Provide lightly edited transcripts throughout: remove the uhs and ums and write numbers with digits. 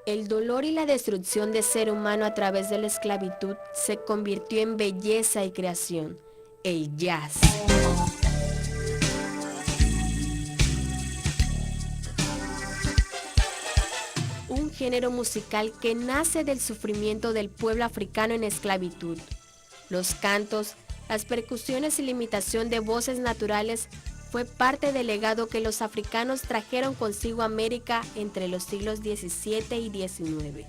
El dolor y la destrucción del ser humano a través de la esclavitud se convirtió en belleza y creación, el jazz. Un género musical que nace del sufrimiento del pueblo africano en esclavitud. Los cantos, las percusiones y la imitación de voces naturales fue parte del legado que los africanos trajeron consigo a América entre los siglos XVII y XIX.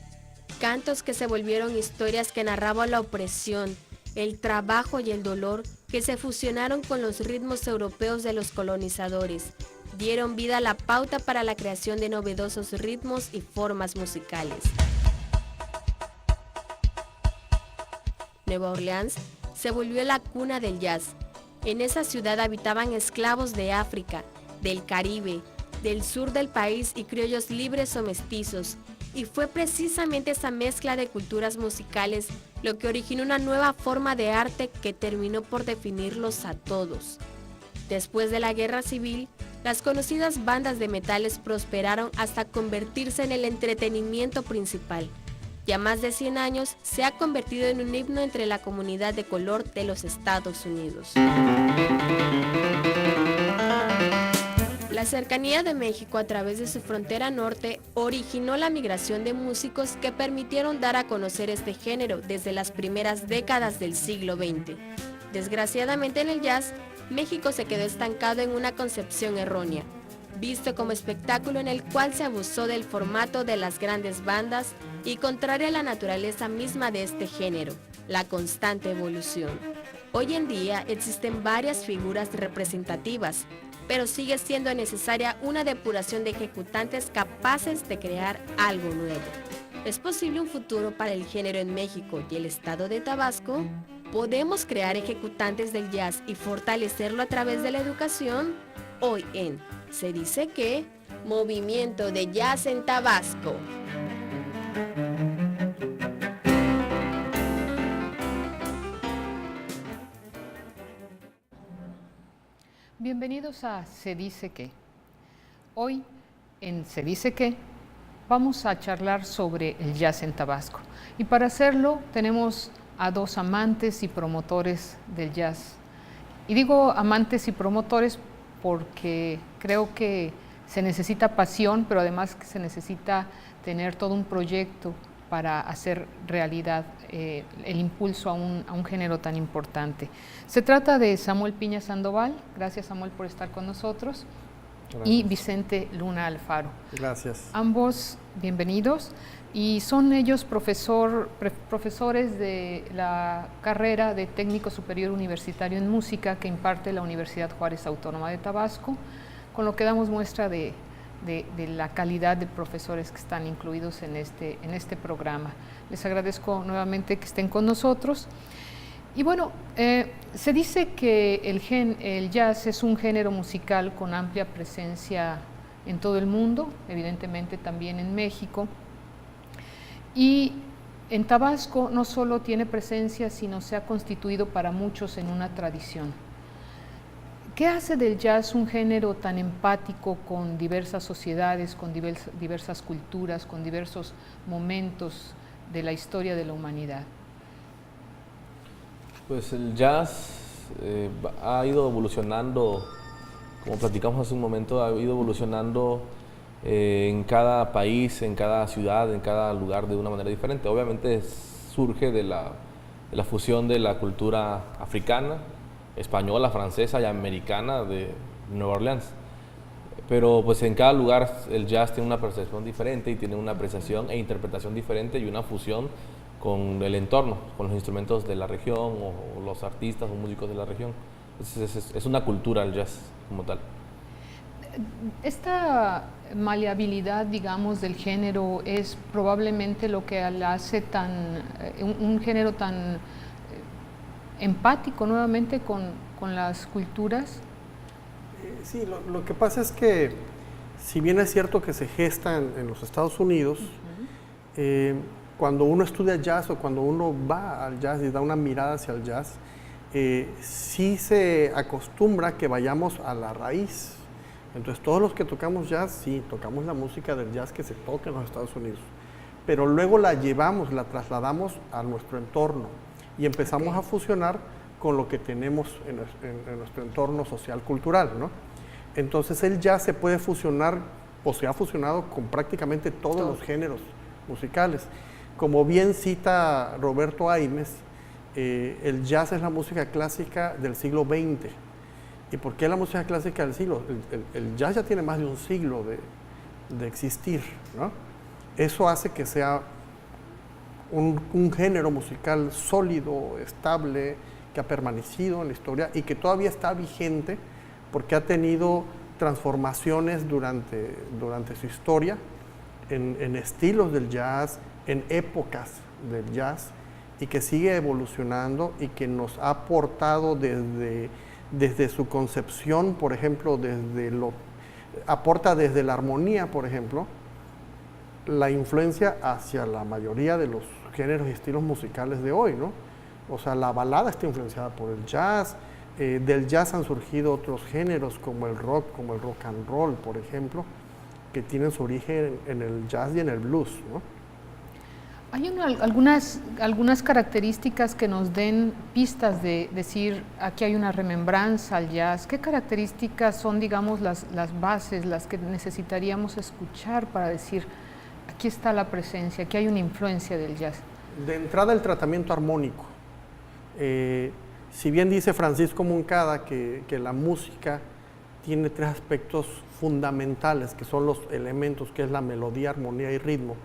Cantos que se volvieron historias que narraban la opresión, el trabajo y el dolor que se fusionaron con los ritmos europeos de los colonizadores, dieron vida a la pauta para la creación de novedosos ritmos y formas musicales. Nueva Orleans se volvió la cuna del jazz. En esa ciudad habitaban esclavos de África, del Caribe, del sur del país y criollos libres o mestizos, y fue precisamente esa mezcla de culturas musicales lo que originó una nueva forma de arte que terminó por definirlos a todos. Después de la Guerra Civil, las conocidas bandas de metales prosperaron hasta convertirse en el entretenimiento principal. Ya más de 100 años se ha convertido en un himno entre la comunidad de color de los Estados Unidos. La cercanía de México a través de su frontera norte originó la migración de músicos que permitieron dar a conocer este género desde las primeras décadas del siglo XX. Desgraciadamente en el jazz, México se quedó estancado en una concepción errónea, visto como espectáculo en el cual se abusó del formato de las grandes bandas y contrario a la naturaleza misma de este género, la constante evolución. Hoy en día existen varias figuras representativas, pero sigue siendo necesaria una depuración de ejecutantes capaces de crear algo nuevo. ¿Es posible un futuro para el género en México y el estado de Tabasco? ¿Podemos crear ejecutantes del jazz y fortalecerlo a través de la educación? Hoy en Se dice que, Movimiento de Jazz en Tabasco. Bienvenidos a Se dice que. Hoy en Se dice que vamos a charlar sobre el jazz en Tabasco. Y para hacerlo tenemos a dos amantes y promotores del jazz. Y digo amantes y promotores porque creo que se necesita pasión, pero además que se necesita tener todo un proyecto para hacer realidad el impulso a un género tan importante. Se trata de Samuel Piña Sandoval, gracias Samuel por estar con nosotros, gracias. Y Vicente Luna Alfaro. Gracias. Ambos bienvenidos, y son ellos profesores de la carrera de Técnico Superior Universitario en Música que imparte la Universidad Juárez Autónoma de Tabasco, con lo que damos muestra de la calidad de profesores que están incluidos en este programa. Les agradezco nuevamente que estén con nosotros. Y bueno, se dice que el jazz es un género musical con amplia presencia en todo el mundo, evidentemente también en México. Y en Tabasco no solo tiene presencia, sino se ha constituido para muchos en una tradición. ¿Qué hace del jazz un género tan empático con diversas sociedades, con diversas culturas, con diversos momentos de la historia de la humanidad? Pues el jazz ha ido evolucionando, como platicamos hace un momento, ha ido evolucionando en cada país, en cada ciudad, en cada lugar de una manera diferente. Obviamente surge de la fusión de la cultura africana, española, francesa y americana de Nueva Orleans. Pero pues en cada lugar el jazz tiene una percepción diferente y tiene una apreciación e interpretación diferente y una fusión con el entorno, con los instrumentos de la región o los artistas o músicos de la región. Es una cultura el jazz como tal. Esta maleabilidad, digamos, del género es probablemente lo que la hace un género tan empático nuevamente con las culturas. Sí, lo que pasa es que si bien es cierto que se gesta en los Estados Unidos, cuando uno estudia jazz o cuando uno va al jazz y da una mirada hacia el jazz, sí se acostumbra que vayamos a la raíz. Entonces todos los que tocamos jazz, sí, tocamos la música del jazz que se toca en los Estados Unidos. pero luego la llevamos, la trasladamos a nuestro entorno y empezamos a fusionar con lo que tenemos en nuestro entorno social cultural, ¿no? Entonces el jazz se puede fusionar, o se ha fusionado con prácticamente todos los géneros musicales. Como bien cita Roberto Aimes, el jazz es la música clásica del siglo XX. ¿Y por qué la música clásica del siglo? El jazz ya tiene más de un siglo de existir, ¿no? Eso hace que sea un género musical sólido, estable, que ha permanecido en la historia y que todavía está vigente porque ha tenido transformaciones durante su historia en estilos del jazz, en épocas del jazz, y que sigue evolucionando y que nos ha aportado desde su concepción, por ejemplo, aporta desde la armonía, por ejemplo, la influencia hacia la mayoría de los géneros y estilos musicales de hoy, ¿no? O sea, la balada está influenciada por el jazz, del jazz han surgido otros géneros como el rock and roll, por ejemplo, que tienen su origen en el jazz y en el blues, ¿no? Hay algunas características que nos den pistas de decir, aquí hay una remembranza al jazz. ¿Qué características son, digamos, las bases, las que necesitaríamos escuchar para decir, aquí está la presencia, aquí hay una influencia del jazz? De entrada, el tratamiento armónico. Si bien dice Francisco Moncada que la música tiene 3 aspectos fundamentales, que son los elementos, que es la melodía, armonía y ritmo.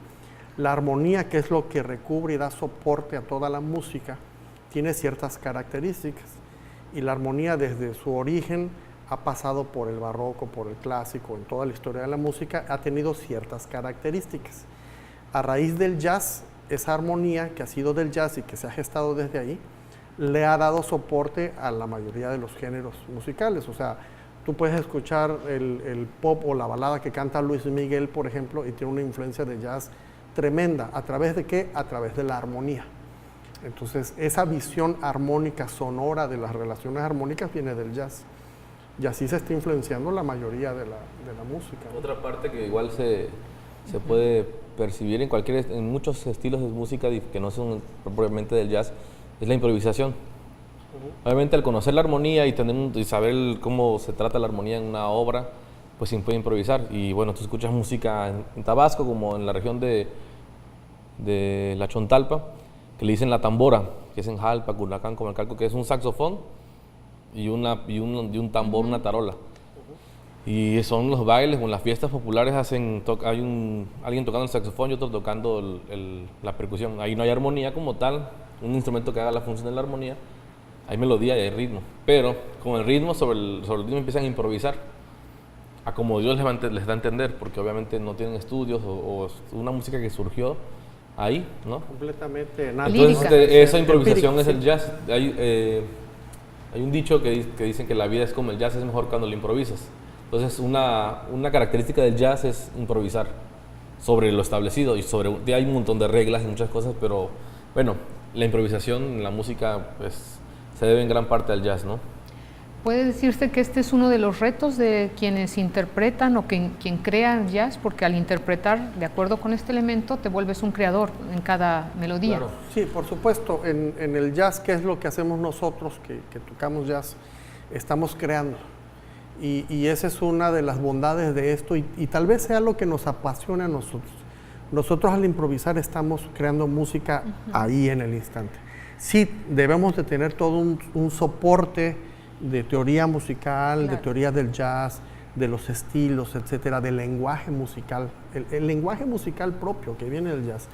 La armonía, que es lo que recubre y da soporte a toda la música, tiene ciertas características. Y la armonía, desde su origen, ha pasado por el barroco, por el clásico, en toda la historia de la música, ha tenido ciertas características. A raíz del jazz, esa armonía que ha sido del jazz y que se ha gestado desde ahí, le ha dado soporte a la mayoría de los géneros musicales. O sea, tú puedes escuchar el pop o la balada que canta Luis Miguel, por ejemplo, y tiene una influencia de jazz tremenda. ¿A través de qué? A través de la armonía. Entonces, esa visión armónica, sonora de las relaciones armónicas viene del jazz. Y así se está influenciando la mayoría de la música, ¿no? Otra parte que igual se puede percibir en muchos estilos de música que no son propiamente del jazz, es la improvisación. Obviamente, al conocer la armonía y saber cómo se trata la armonía en una obra, pues se puede improvisar. Y bueno, tú escuchas música en Tabasco, como en la región de la Chontalpa, que le dicen la tambora, que es en Jalpa, Culacán, Comalcalco, que es un saxofón y un tambor, una tarola. Y son los bailes o en las fiestas populares hay alguien tocando el saxofón y otro tocando la percusión. Ahí no hay armonía como tal, un instrumento que haga la función de la armonía. Hay melodía y hay ritmo, pero con el ritmo sobre el ritmo empiezan a improvisar a como Dios les da a entender, porque obviamente no tienen estudios o una música que surgió ahí, ¿no? Completamente Entonces esa improvisación es el jazz. Hay un dicho que dicen que la vida es como el jazz, es mejor cuando lo improvisas. Entonces una característica del jazz es improvisar sobre lo establecido y hay un montón de reglas y muchas cosas, pero bueno, la improvisación en la música pues se debe en gran parte al jazz, ¿no? ¿Puede decirse que este es uno de los retos de quienes interpretan o quien crea jazz? Porque al interpretar de acuerdo con este elemento te vuelves un creador en cada melodía. Claro. Sí, por supuesto. En el jazz, ¿qué es lo que hacemos nosotros que tocamos jazz? Estamos creando. Y esa es una de las bondades de esto y tal vez sea lo que nos apasiona a nosotros. Nosotros al improvisar estamos creando música ahí en el instante. Sí, debemos de tener todo un soporte de teoría musical, claro, de teoría del jazz, de los estilos, etcétera, del lenguaje musical, el lenguaje musical propio que viene del jazz,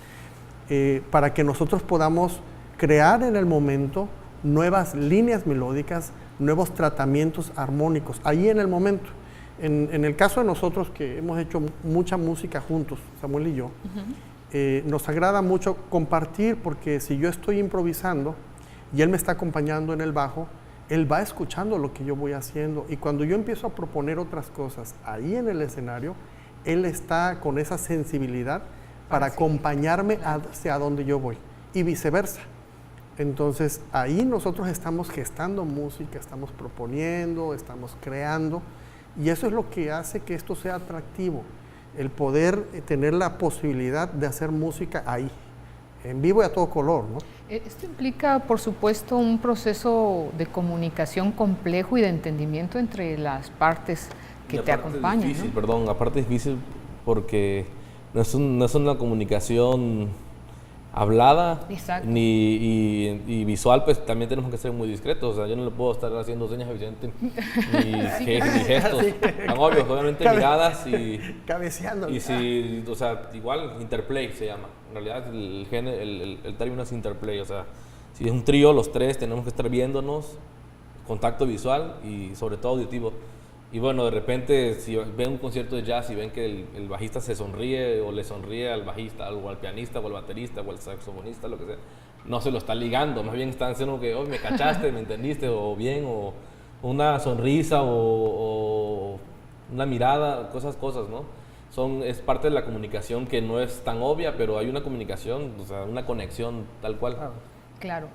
para que nosotros podamos crear en el momento nuevas líneas melódicas, nuevos tratamientos armónicos, ahí en el momento. En el caso de nosotros que hemos hecho mucha música juntos, Samuel y yo, nos agrada mucho compartir, porque si yo estoy improvisando y él me está acompañando en el bajo, él va escuchando lo que yo voy haciendo, y cuando yo empiezo a proponer otras cosas ahí en el escenario, él está con esa sensibilidad para acompañarme hacia donde yo voy, y viceversa. Entonces ahí nosotros estamos gestando música, estamos proponiendo, estamos creando, y eso es lo que hace que esto sea atractivo. el poder tener la posibilidad de hacer música ahí, en vivo y a todo color, ¿no? Esto implica, por supuesto, un proceso de comunicación complejo y de entendimiento entre las partes que te acompañan. Difícil, ¿no? Perdón, aparte es difícil porque no es una comunicación hablada y visual, pues también tenemos que ser muy discretos. O sea, yo no le puedo estar haciendo señas a Vicente ni gestos tan obvios, obviamente miradas y cabeceando. Y si, o sea, igual interplay se llama. En realidad el término es interplay, o sea, si es un trío, los tres tenemos que estar viéndonos, contacto visual y sobre todo auditivo. Y bueno, de repente, si ven un concierto de jazz y ven que el bajista se sonríe o le sonríe al bajista, o al pianista, o al baterista, o al saxofonista, lo que sea, no se lo está ligando, más bien están diciendo que, oh, me cachaste, me entendiste, o bien, o una sonrisa, o una mirada, cosas, ¿no? Es parte de la comunicación que no es tan obvia, pero hay una comunicación, o sea, una conexión tal cual. Claro,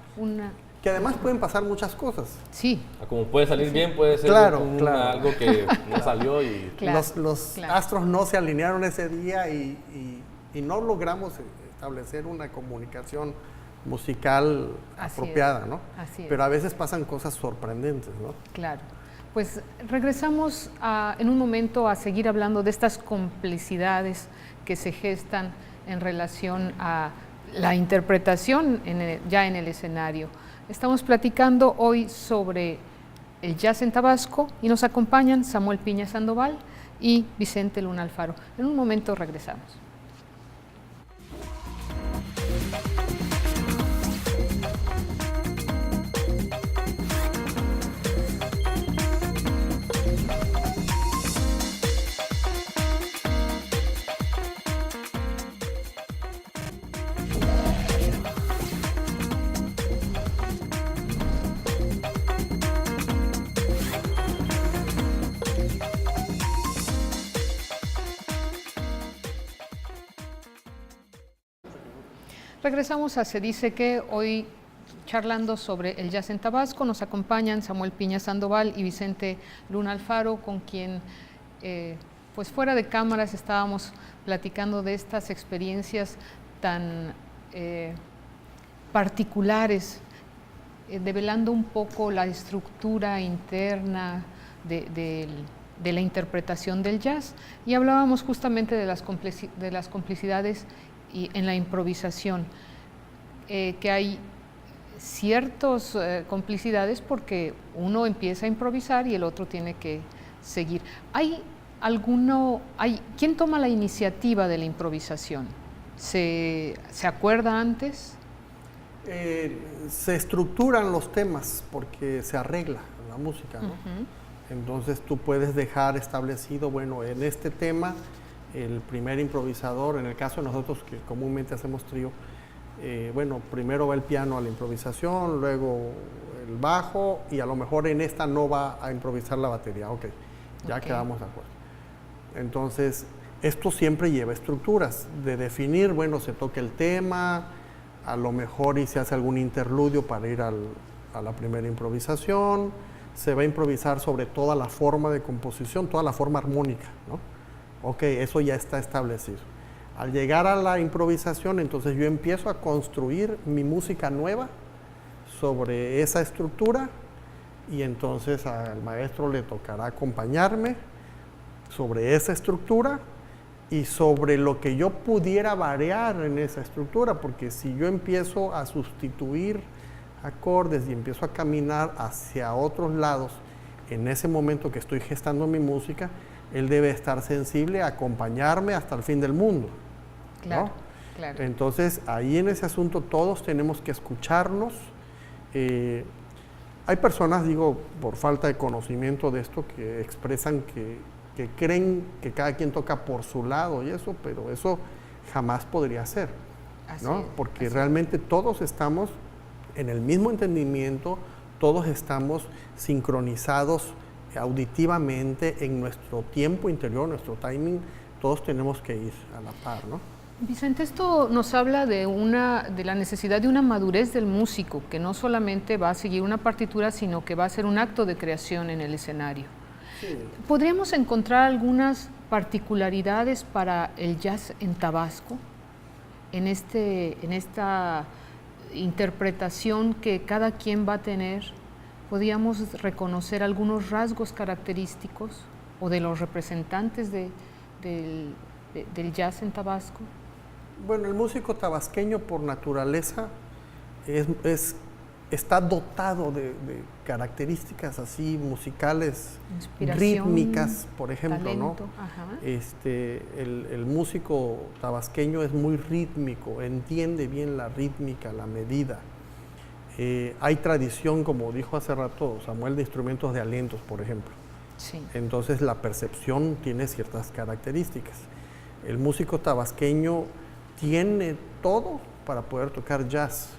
que además pueden pasar muchas cosas. Sí. Como puede salir bien, puede ser algo que no salió y... Los astros no se alinearon ese día y no logramos establecer una comunicación musical apropiada, ¿no? Así es. Pero a veces pasan cosas sorprendentes, ¿no? Claro. Pues regresamos en un momento a seguir hablando de estas complicidades que se gestan en relación a la interpretación ya en el escenario. Estamos platicando hoy sobre el jazz en Tabasco y nos acompañan Samuel Piña Sandoval y Vicente Luna Alfaro. En un momento regresamos. Regresamos a Se Dice Que, hoy charlando sobre el jazz en Tabasco. Nos acompañan Samuel Piña Sandoval y Vicente Luna Alfaro, con quien pues fuera de cámaras estábamos platicando de estas experiencias tan particulares, develando un poco la estructura interna de la interpretación del jazz, y hablábamos justamente de las complicidades y en la improvisación, que hay ciertas complicidades porque uno empieza a improvisar y el otro tiene que seguir. ¿Quién toma la iniciativa de la improvisación? ¿Se acuerda antes? Se estructuran los temas porque se arregla la música, ¿no? Entonces tú puedes dejar establecido, bueno, en este tema el primer improvisador, en el caso de nosotros que comúnmente hacemos trío, bueno, primero va el piano a la improvisación, luego el bajo, y a lo mejor en esta no va a improvisar la batería. Ok, ya quedamos de acuerdo. Entonces, esto siempre lleva estructuras de definir, bueno, se toca el tema, a lo mejor y se hace algún interludio para ir a la primera improvisación, se va a improvisar sobre toda la forma de composición, toda la forma armónica, ¿no? Ok, eso ya está establecido. Al llegar a la improvisación, entonces yo empiezo a construir mi música nueva sobre esa estructura, y entonces al maestro le tocará acompañarme sobre esa estructura y sobre lo que yo pudiera variar en esa estructura, porque si yo empiezo a sustituir acordes y empiezo a caminar hacia otros lados en ese momento que estoy gestando mi música, él debe estar sensible a acompañarme hasta el fin del mundo. Claro, ¿no? claro. Entonces, ahí en ese asunto todos tenemos que escucharnos. Hay personas, digo, por falta de conocimiento de esto, que expresan que creen que cada quien toca por su lado y eso, pero eso jamás podría ser, ¿no? Porque realmente todos estamos en el mismo entendimiento, todos estamos sincronizados auditivamente en nuestro tiempo interior, nuestro timing, todos tenemos que ir a la par, ¿no? Vicente, esto nos habla de la necesidad de una madurez del músico, que no solamente va a seguir una partitura, sino que va a ser un acto de creación en el escenario. Sí. ¿Podríamos encontrar algunas particularidades para el jazz en Tabasco, en esta interpretación que cada quien va a tener? ¿Podíamos reconocer algunos rasgos característicos o de los representantes del jazz en Tabasco? Bueno, el músico tabasqueño por naturaleza está dotado de características así musicales, rítmicas, por ejemplo, talento, ¿no? El músico tabasqueño es muy rítmico, entiende bien la rítmica, la medida. Hay tradición, como dijo hace rato Samuel, de instrumentos de alientos, por ejemplo. Sí. Entonces la percepción tiene ciertas características. El músico tabasqueño tiene todo para poder tocar jazz,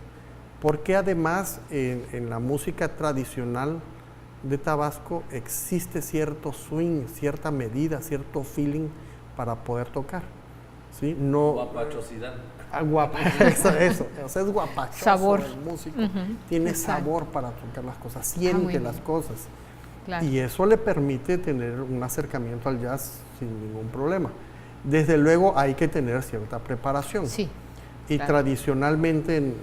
porque además en la música tradicional de Tabasco existe cierto swing, cierta medida, cierto feeling para poder tocar, ¿sí? No, guapachosidad. Eso, o sea, es guapachoso sabor. el músico, tiene sabor para tocar las cosas, siente las cosas, claro. Y eso le permite tener un acercamiento al jazz sin ningún problema. Desde luego hay que tener cierta preparación. Sí. Y claro. tradicionalmente en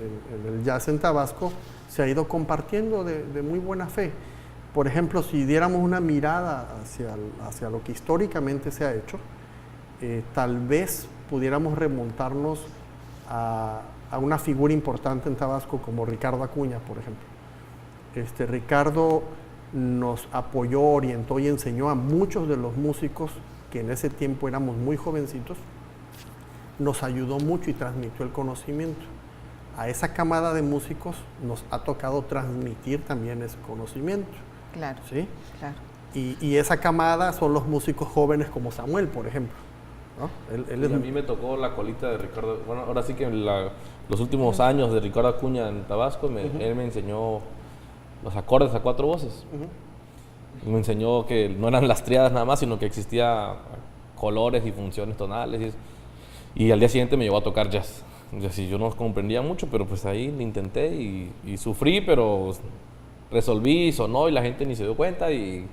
el jazz en Tabasco se ha ido compartiendo de muy buena fe. Por ejemplo, si diéramos una mirada hacia lo que históricamente se ha hecho, tal vez pudiéramos remontarnos a una figura importante en Tabasco como Ricardo Acuña, por ejemplo. Ricardo nos apoyó, orientó y enseñó a muchos de los músicos que en ese tiempo éramos muy jovencitos, nos ayudó mucho y transmitió el conocimiento. A esa camada de músicos nos ha tocado transmitir también ese conocimiento. Claro, ¿sí? Claro. Y esa camada son los músicos jóvenes como Samuel, por ejemplo, ¿no? A mí me tocó la colita de Ricardo. Bueno, ahora sí que los últimos años de Ricardo Acuña en Tabasco, él me enseñó los acordes a 4 voces. Me enseñó que no eran las triadas nada más, sino que existía colores y funciones tonales. Y al día siguiente me llevó a tocar jazz. Yo no comprendía mucho, pero pues ahí lo intenté y sufrí, pero resolví, sonó y la gente ni se dio cuenta y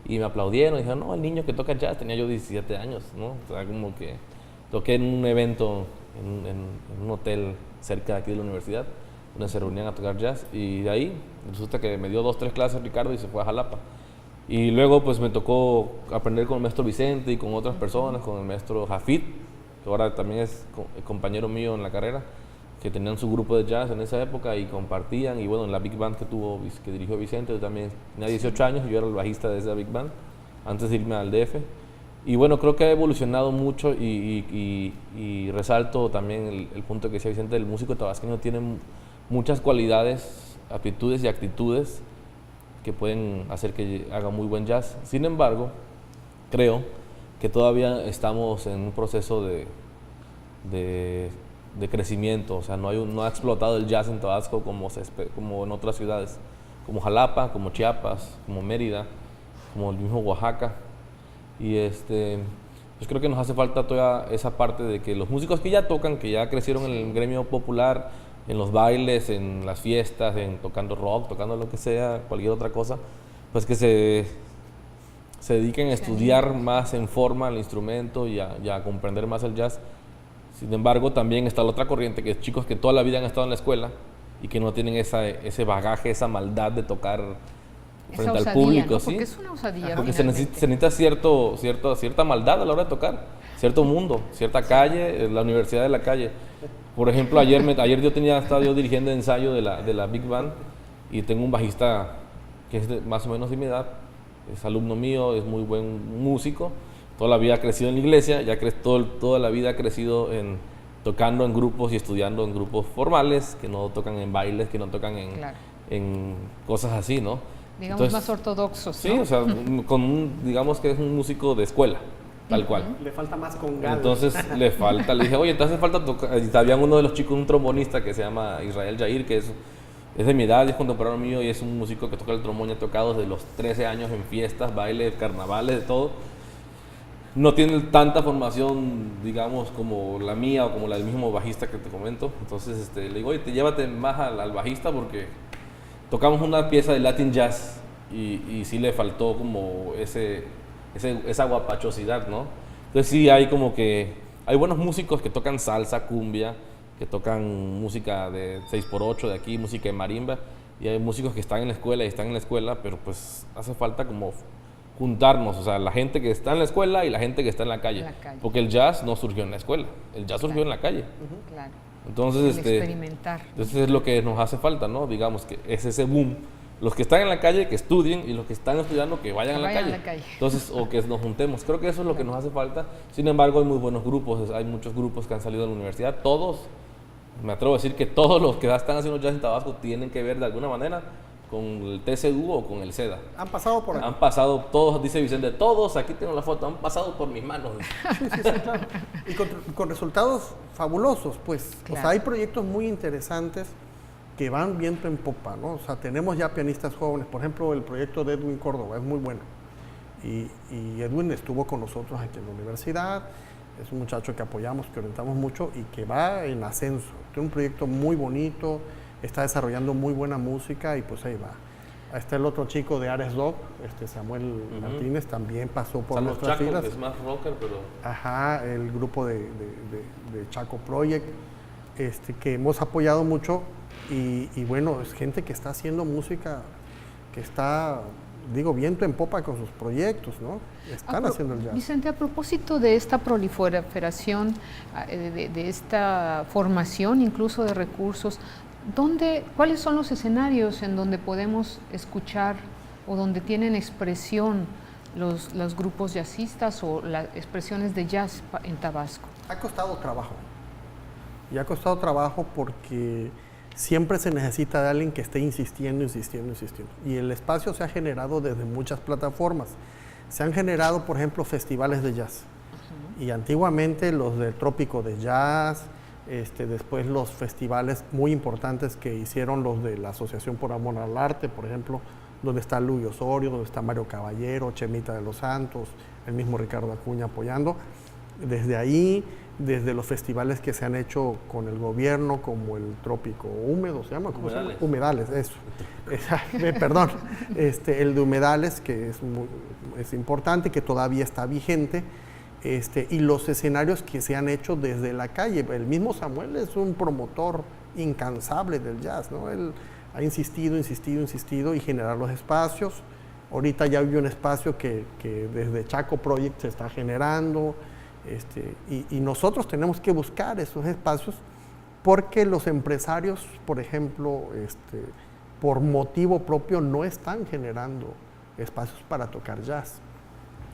me aplaudieron. Y dijeron, no, el niño que toca jazz, tenía yo 17 años, ¿no? O sea, como que toqué en un evento, en un hotel cerca de aquí de la universidad, donde se reunían a tocar jazz. Y de ahí resulta que me dio 2 o 3 clases Ricardo y se fue a Jalapa. Y luego pues me tocó aprender con el maestro Vicente y con otras personas, con el maestro Jafid, que ahora también es compañero mío en la carrera, que tenían su grupo de jazz en esa época y compartían. Y bueno, en la Big Band que dirigió Vicente, yo también tenía 18 años y yo era el bajista de esa Big Band antes de irme al DF. Y bueno, creo que ha evolucionado mucho y resalto también el punto que decía Vicente, el músico tabasqueño tiene muchas cualidades, aptitudes y actitudes que pueden hacer que haga muy buen jazz. Sin embargo, creo que todavía estamos en un proceso de crecimiento, o sea, no ha explotado el jazz en Tabasco como en otras ciudades, como Jalapa, como Chiapas, como Mérida, como el mismo Oaxaca. Y pues creo que nos hace falta toda esa parte de que los músicos que ya tocan, que ya crecieron en el gremio popular, en los bailes, en las fiestas, tocando rock, tocando lo que sea, cualquier otra cosa, pues que se dediquen a estudiar más en forma el instrumento y a comprender más el jazz. Sin embargo, también está la otra corriente, que es chicos que toda la vida han estado en la escuela y que no tienen ese bagaje, esa maldad de tocar frente al público, ¿no? ¿sí? Porque es una osadía. Porque se necesita cierta maldad a la hora de tocar, cierto mundo, cierta calle, la universidad de la calle. Por ejemplo, ayer estaba yo dirigiendo ensayo de la Big Band y tengo un bajista que es más o menos de mi edad, es alumno mío, es muy buen músico, toda la vida ha crecido en la iglesia, toda la vida ha crecido tocando en grupos y estudiando en grupos formales, que no tocan en bailes, que no tocan en cosas así, ¿no? Digamos, entonces, más ortodoxos, ¿no? Sí, o sea, digamos que es un músico de escuela, tal cual. Le falta más con ganas. Entonces le dije, oye, entonces falta tocar. Y había uno de los chicos, un trombonista que se llama Israel Jair, que es de mi edad, es contemporáneo mío y es un músico que toca el trombón y ha tocado desde los 13 años en fiestas, bailes, carnavales, de todo. No tiene tanta formación, digamos, como la mía o como la del mismo bajista que te comento. Entonces le digo, oye, llévate más al bajista porque tocamos una pieza de Latin Jazz y sí le faltó como esa guapachosidad, ¿no? Entonces sí hay como que, hay buenos músicos que tocan salsa, cumbia, que tocan música de 6x8 de aquí, música de marimba, y hay músicos que están en la escuela y están en la escuela, pero pues hace falta como juntarnos, o sea, la gente que está en la escuela y la gente que está en la calle, porque el jazz no surgió en la escuela, el jazz surgió en la calle. Claro. Entonces, experimentar. Entonces es lo que nos hace falta, ¿no? Digamos que es ese boom. Los que están en la calle que estudien y los que están estudiando que vayan a la calle. Entonces, o que nos juntemos. Creo que eso es lo que nos hace falta. Sin embargo, hay muy buenos grupos, hay muchos grupos que han salido de la universidad. Todos, me atrevo a decir que todos los que están haciendo jazz en Tabasco tienen que ver de alguna manera con el TCU o con el SEDA. Han pasado por aquí. Han pasado todos, dice Vicente, todos, aquí tengo la foto, han pasado por mis manos. Sí, claro. Y con resultados fabulosos, pues. Claro. O sea, hay proyectos muy interesantes que van viento en popa, ¿no? O sea, tenemos ya pianistas jóvenes, por ejemplo, el proyecto de Edwin Córdoba es muy bueno. Y Edwin estuvo con nosotros aquí en la universidad, es un muchacho que apoyamos, que orientamos mucho y que va en ascenso. Tiene un proyecto muy bonito, está desarrollando muy buena música y pues ahí va. Está el otro chico de Ares Rock, Samuel Martínez, también pasó por nuestras filas. Es más rocker, pero... Ajá, el grupo de Chaco Project, que hemos apoyado mucho y bueno, es gente que está haciendo música, que está, digo, viento en popa con sus proyectos, ¿no? Están haciendo el jazz. Vicente, a propósito de esta proliferación, de esta formación incluso de recursos, ¿cuáles son los escenarios en donde podemos escuchar o donde tienen expresión los grupos jazzistas o las expresiones de jazz en Tabasco? Ha costado trabajo. Y ha costado trabajo porque siempre se necesita de alguien que esté insistiendo. Y el espacio se ha generado desde muchas plataformas. Se han generado, por ejemplo, festivales de jazz. Y antiguamente los del Trópico de Jazz, después los festivales muy importantes que hicieron los de la Asociación por Amor al Arte, por ejemplo, donde está Luis Osorio, donde está Mario Caballero, Chemita de los Santos, el mismo Ricardo Acuña apoyando. Desde ahí, desde los festivales que se han hecho con el gobierno, como el Trópico Húmedo, ¿se llama? ¿Cómo Humedales. Se llama? Humedales, eso. Perdón, el de Humedales, que es importante, que todavía está vigente. Y los escenarios que se han hecho desde la calle. El mismo Samuel es un promotor incansable del jazz, ¿no? Él ha insistido y generar los espacios. Ahorita ya hay un espacio que desde Chaco Project se está generando, y nosotros tenemos que buscar esos espacios porque los empresarios, por ejemplo, por motivo propio no están generando espacios para tocar jazz.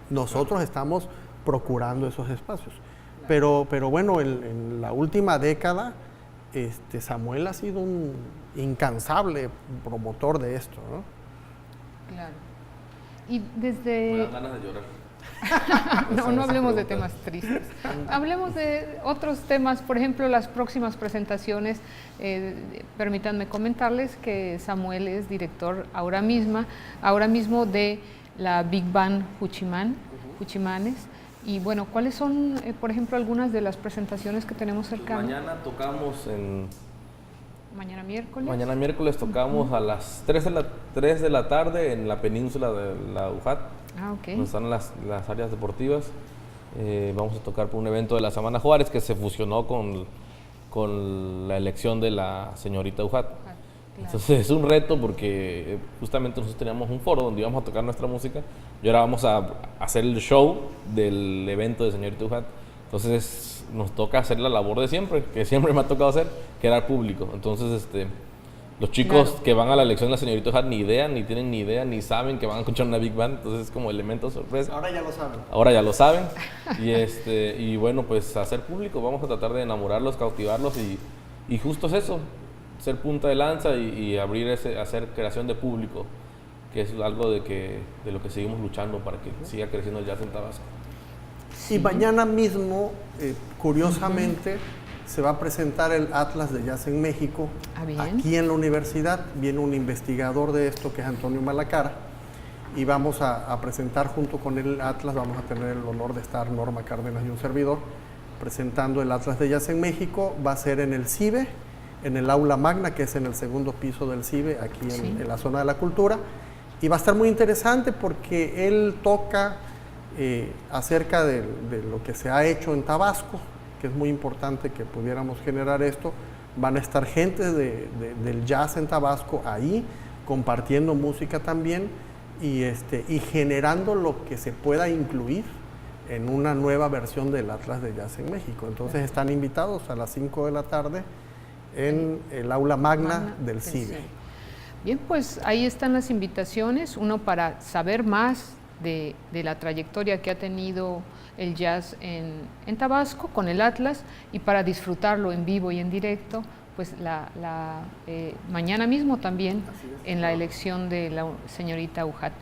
Nosotros estamos procurando esos espacios. Pero bueno, en la última década, Samuel ha sido un incansable promotor de esto, ¿no? Claro. Y desde... Me dan ganas de llorar. No hablemos de temas tristes. Hablemos de otros temas, por ejemplo, las próximas presentaciones. Permítanme comentarles que Samuel es director ahora mismo de la Big Band Juchimanes. Y bueno, ¿cuáles son, por ejemplo, algunas de las presentaciones que tenemos cercanas? Mañana tocamos Mañana miércoles. Mañana miércoles tocamos a las 3 de la tarde en la península de la UJAT. Donde están las áreas deportivas. Vamos a tocar por un evento de la Semana Juárez que se fusionó con la elección de la señorita UJAT. Claro. Entonces es un reto porque justamente nosotros teníamos un foro donde íbamos a tocar nuestra música y ahora vamos a hacer el show del evento de señorita UJAT. Entonces nos toca hacer la labor de siempre, que siempre me ha tocado hacer, que era público. Entonces los chicos que van a la elección de la señorita UJAT ni tienen ni idea, ni saben que van a escuchar una Big Band, entonces es como elemento sorpresa. Ahora ya lo saben. Ahora ya lo saben. Y bueno, pues hacer público, vamos a tratar de enamorarlos, cautivarlos y justo es eso, ser punta de lanza y hacer creación de público, que es algo de lo que seguimos luchando para que siga creciendo el jazz en Tabasco. Y mañana mismo, curiosamente, se va a presentar el Atlas de Jazz en México, aquí en la universidad. Viene un investigador de esto, que es Antonio Malacara, y vamos a presentar junto con el Atlas, vamos a tener el honor de estar Norma Cárdenas y un servidor, presentando el Atlas de Jazz en México. Va a ser en el CIBE, en el Aula Magna, que es en el segundo piso del CIBE, aquí en la zona de la cultura, y va a estar muy interesante porque él toca acerca de lo que se ha hecho en Tabasco, que es muy importante que pudiéramos generar esto. Van a estar gente del jazz en Tabasco ahí, compartiendo música también y generando lo que se pueda incluir en una nueva versión del Atlas de Jazz en México. Entonces están invitados a las 5 de la tarde en el aula magna del CIDE. Bien, pues ahí están las invitaciones, uno para saber más de la trayectoria que ha tenido el jazz en Tabasco con el Atlas, y para disfrutarlo en vivo y en directo, pues mañana mismo también en la elección de la señorita Ujat.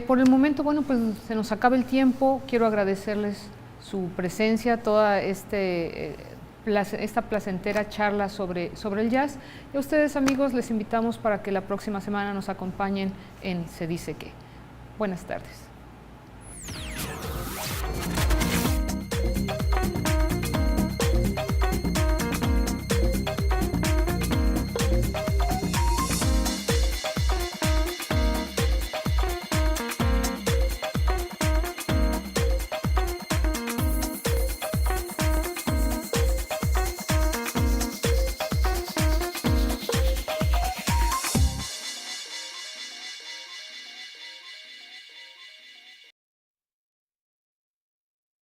Por el momento, bueno, pues se nos acaba el tiempo. Quiero agradecerles su presencia, toda esta placentera charla sobre el jazz. Y a ustedes, amigos, les invitamos para que la próxima semana nos acompañen en Se Dice Que. Buenas tardes.